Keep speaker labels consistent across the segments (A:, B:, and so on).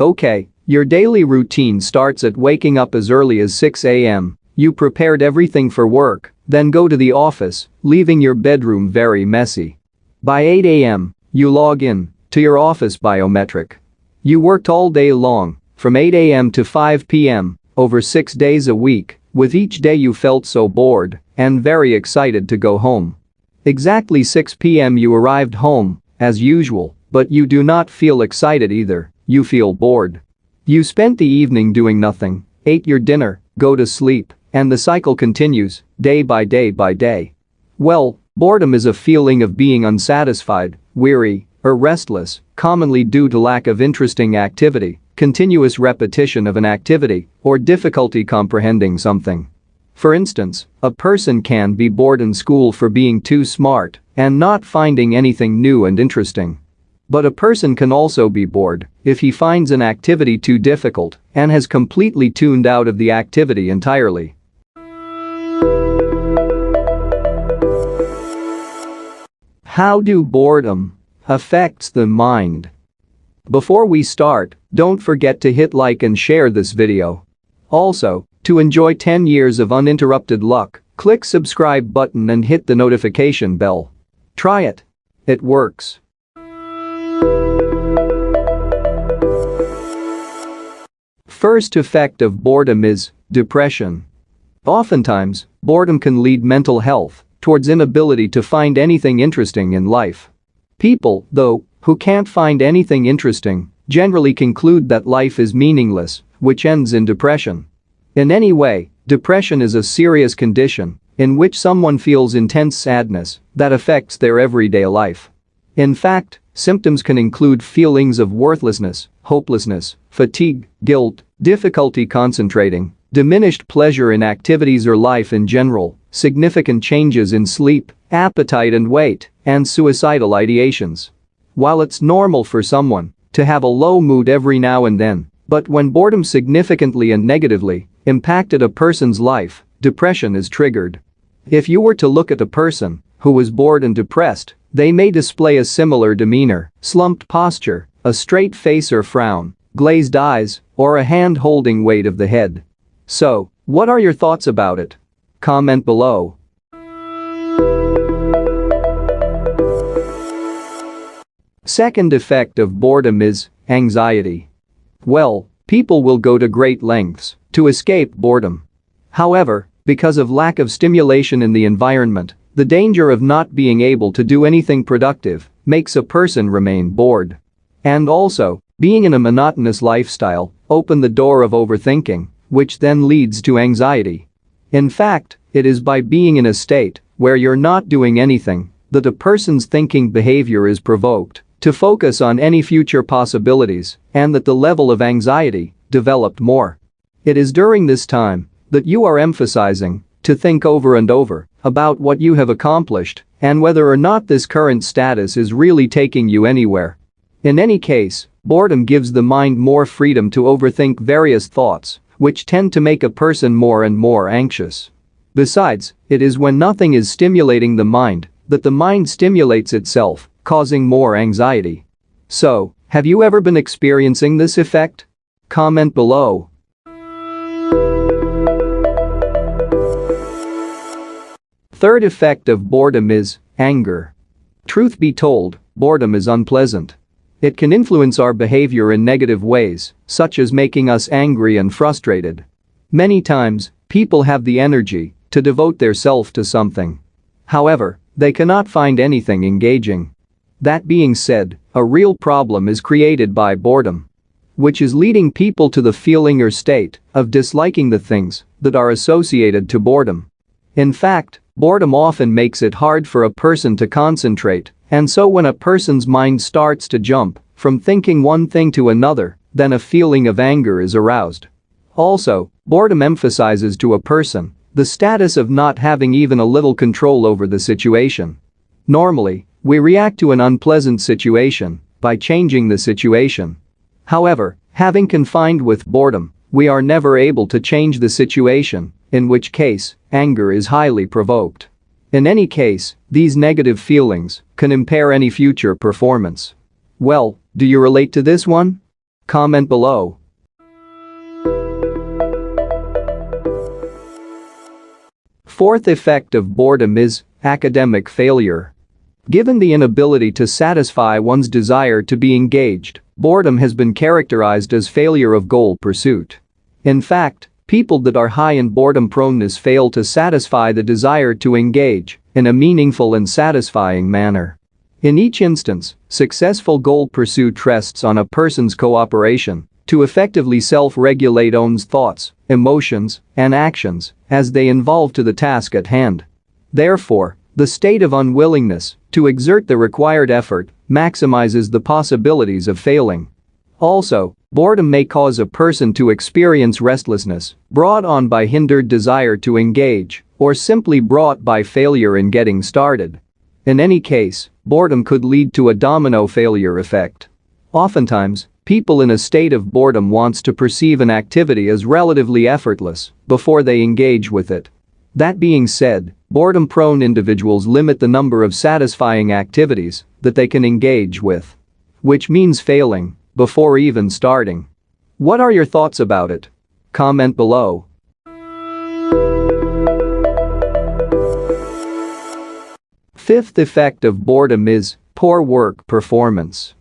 A: Okay, your daily routine starts at waking up as early as 6 a.m. You prepared everything for work, then go to the office, leaving your bedroom very messy. By 8 a.m., you log in to your office biometric. You worked all day long, from 8 a.m. to 5 p.m., over 6 days a week, with each day you felt so bored and very excited to go home. Exactly 6 p.m. you arrived home, as usual, but you do not feel excited either, you feel bored. You spent the evening doing nothing, ate your dinner, go to sleep, and the cycle continues, day by day by day. Well, boredom is a feeling of being unsatisfied, weary, or restless, commonly due to lack of interesting activity, continuous repetition of an activity, or difficulty comprehending something. For instance, a person can be bored in school for being too smart and not finding anything new and interesting. But a person can also be bored if he finds an activity too difficult and has completely tuned out of the activity entirely. How do boredom affects the mind? Before we start, don't forget to hit like and share this video. Also, to enjoy 10 years of uninterrupted luck, click subscribe button and hit the notification bell. Try it. It works. First effect of boredom is depression. Oftentimes, boredom can lead mental health towards inability to find anything interesting in life. People, though, who can't find anything interesting generally conclude that life is meaningless, which ends in depression. In any way, depression is a serious condition in which someone feels intense sadness that affects their everyday life. In fact, symptoms can include feelings of worthlessness, hopelessness, fatigue, guilt, difficulty concentrating, diminished pleasure in activities or life in general, significant changes in sleep, appetite and weight, and suicidal ideations. While it's normal for someone to have a low mood every now and then, but when boredom significantly and negatively impacted a person's life, depression is triggered. If you were to look at a person who was bored and depressed, they may display a similar demeanor, slumped posture, a straight face or frown, glazed eyes, or a hand-holding weight of the head. So, what are your thoughts about it? Comment below. Second effect of boredom is anxiety. Well, people will go to great lengths to escape boredom. However, because of lack of stimulation in the environment, the danger of not being able to do anything productive makes a person remain bored. And also, being in a monotonous lifestyle open the door of overthinking, which then leads to anxiety. In fact, it is by being in a state where you're not doing anything that a person's thinking behavior is provoked to focus on any future possibilities and that the level of anxiety developed more. It is during this time that you are emphasizing to think over and over about what you have accomplished and whether or not this current status is really taking you anywhere. In any case, boredom gives the mind more freedom to overthink various thoughts, which tend to make a person more and more anxious. Besides, it is when nothing is stimulating the mind that the mind stimulates itself, causing more anxiety. So, have you ever been experiencing this effect? Comment below. Third effect of boredom is anger. Truth be told, boredom is unpleasant. It can influence our behavior in negative ways, such as making us angry and frustrated. Many times, people have the energy to devote their self to something. However, they cannot find anything engaging. That being said, a real problem is created by boredom, which is leading people to the feeling or state of disliking the things that are associated to boredom. In fact, boredom often makes it hard for a person to concentrate, and so when a person's mind starts to jump from thinking one thing to another, then a feeling of anger is aroused. Also, boredom emphasizes to a person the status of not having even a little control over the situation. Normally, we react to an unpleasant situation by changing the situation. However, having confined with boredom, we are never able to change the situation, in which case, anger is highly provoked. In any case, these negative feelings can impair any future performance. Well, do you relate to this one? Comment below. Fourth effect of boredom is academic failure. Given the inability to satisfy one's desire to be engaged, boredom has been characterized as failure of goal pursuit. In fact, people that are high in boredom proneness fail to satisfy the desire to engage in a meaningful and satisfying manner. In each instance, successful goal pursuit rests on a person's cooperation to effectively self-regulate one's thoughts, emotions, and actions as they involve to the task at hand. Therefore, the state of unwillingness to exert the required effort maximizes the possibilities of failing. Also, boredom may cause a person to experience restlessness, brought on by hindered desire to engage, or simply brought by failure in getting started. In any case, boredom could lead to a domino failure effect. Oftentimes, people in a state of boredom wants to perceive an activity as relatively effortless before they engage with it. That being said, boredom-prone individuals limit the number of satisfying activities that they can engage with. Which means failing before even starting. What are your thoughts about it? Comment below. Fifth effect of boredom is poor work performance.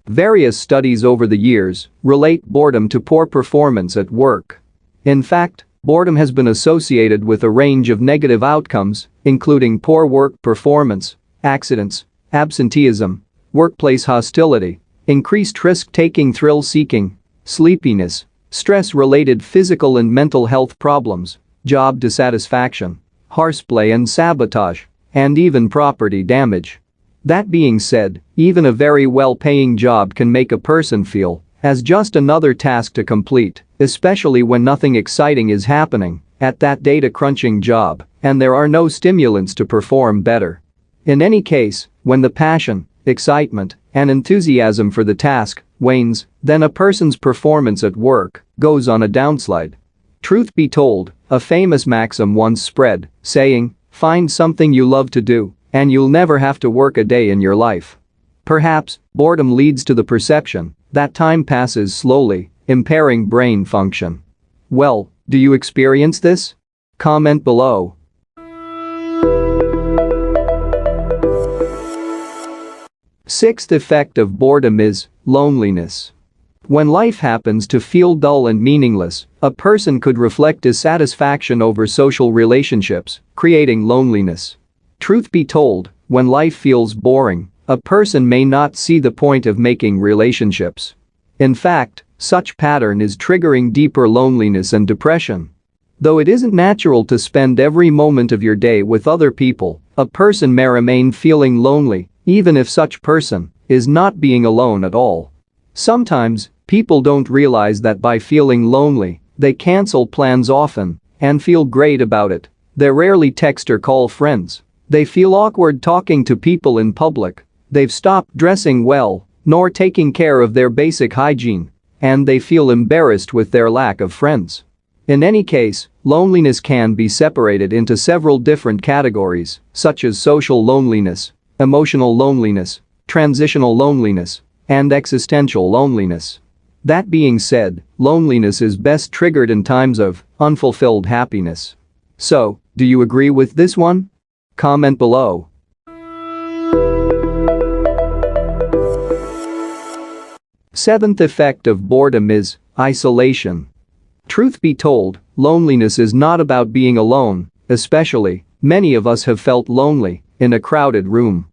A: Various studies over the years relate boredom to poor performance at work. In fact, boredom has been associated with a range of negative outcomes, including poor work performance, accidents, absenteeism, workplace hostility, increased risk-taking, thrill-seeking, sleepiness, stress-related physical and mental health problems, job dissatisfaction, horseplay and sabotage, and even property damage. That being said, even a very well-paying job can make a person feel as just another task to complete, especially when nothing exciting is happening at that data-crunching job and there are no stimulants to perform better. In any case, when the passion, excitement, and enthusiasm for the task wanes, then a person's performance at work goes on a downslide. Truth be told, a famous maxim once spread, saying, "Find something you love to do, and you'll never have to work a day in your life." Perhaps, boredom leads to the perception that time passes slowly, impairing brain function. Well, do you experience this? Comment below. Sixth effect of boredom is loneliness. When life happens to feel dull and meaningless, a person could reflect dissatisfaction over social relationships, creating loneliness. Truth be told, when life feels boring, a person may not see the point of making relationships. In fact, such pattern is triggering deeper loneliness and depression. Though it isn't natural to spend every moment of your day with other people, a person may remain feeling lonely, even if such person is not being alone at all. Sometimes, people don't realize that by feeling lonely, they cancel plans often and feel great about it. They rarely text or call friends. They feel awkward talking to people in public. They've stopped dressing well, nor taking care of their basic hygiene, and they feel embarrassed with their lack of friends. In any case, loneliness can be separated into several different categories, such as social loneliness, emotional loneliness, transitional loneliness, and existential loneliness. That being said, loneliness is best triggered in times of unfulfilled happiness. So, do you agree with this one? Comment below. Seventh effect of boredom is isolation. Truth be told, loneliness is not about being alone, especially, many of us have felt lonely in a crowded room.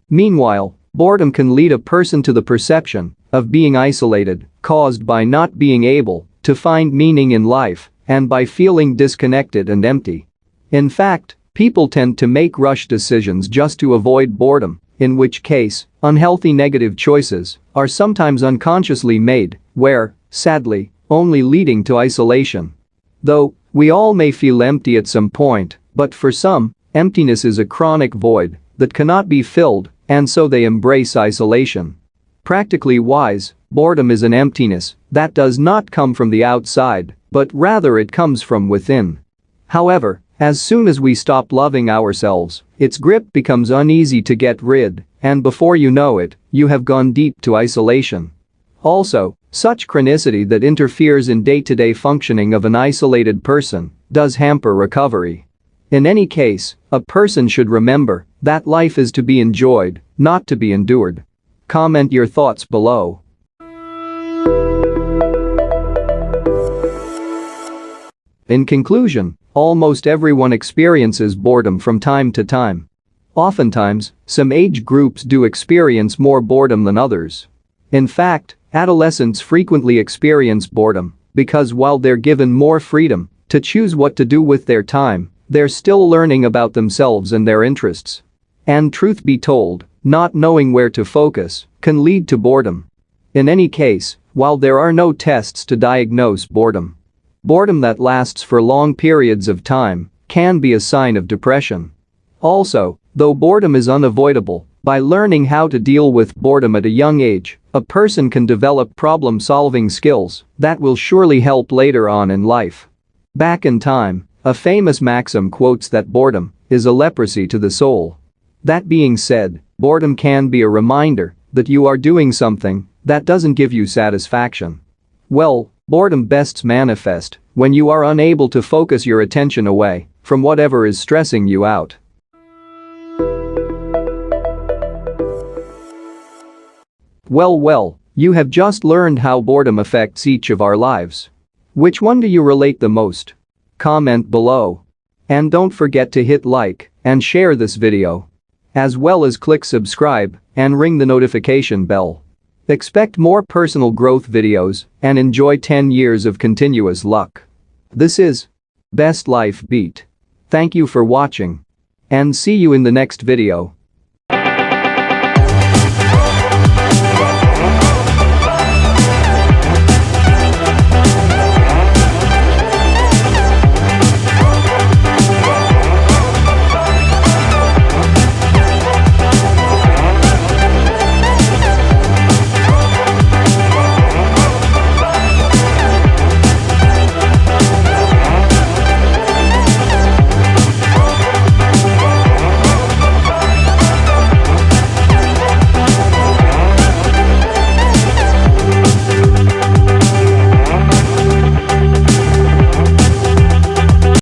A: Meanwhile, boredom can lead a person to the perception of being isolated, caused by not being able to find meaning in life and by feeling disconnected and empty. In fact, people tend to make rush decisions just to avoid boredom, in which case, unhealthy negative choices are sometimes unconsciously made, where, sadly, only leading to isolation. Though, we all may feel empty at some point, but for some, emptiness is a chronic void that cannot be filled, and so they embrace isolation. Practically wise, boredom is an emptiness that does not come from the outside, but rather it comes from within. However, as soon as we stop loving ourselves, its grip becomes uneasy to get rid, and before you know it, you have gone deep to isolation. Also, such chronicity that interferes in day-to-day functioning of an isolated person does hamper recovery. In any case, a person should remember that life is to be enjoyed, not to be endured. Comment your thoughts below. In conclusion, almost everyone experiences boredom from time to time. Oftentimes, some age groups do experience more boredom than others. In fact, adolescents frequently experience boredom because while they're given more freedom to choose what to do with their time, they're still learning about themselves and their interests. And truth be told, not knowing where to focus can lead to boredom. In any case, while there are no tests to diagnose boredom that lasts for long periods of time can be a sign of depression. Also, though boredom is unavoidable, by learning how to deal with boredom at a young age, a person can develop problem-solving skills that will surely help later on in life. Back in time, a famous maxim quotes that boredom is a leprosy to the soul. That being said, boredom can be a reminder that you are doing something that doesn't give you satisfaction. Well, boredom best manifests when you are unable to focus your attention away from whatever is stressing you out. Well, you have just learned how boredom affects each of our lives. Which one do you relate the most? Comment below. And don't forget to hit like and share this video. As well as click subscribe and ring the notification bell. Expect more personal growth videos and enjoy 10 years of continuous luck. This is Best Life Beat. Thank you for watching. And see you in the next video.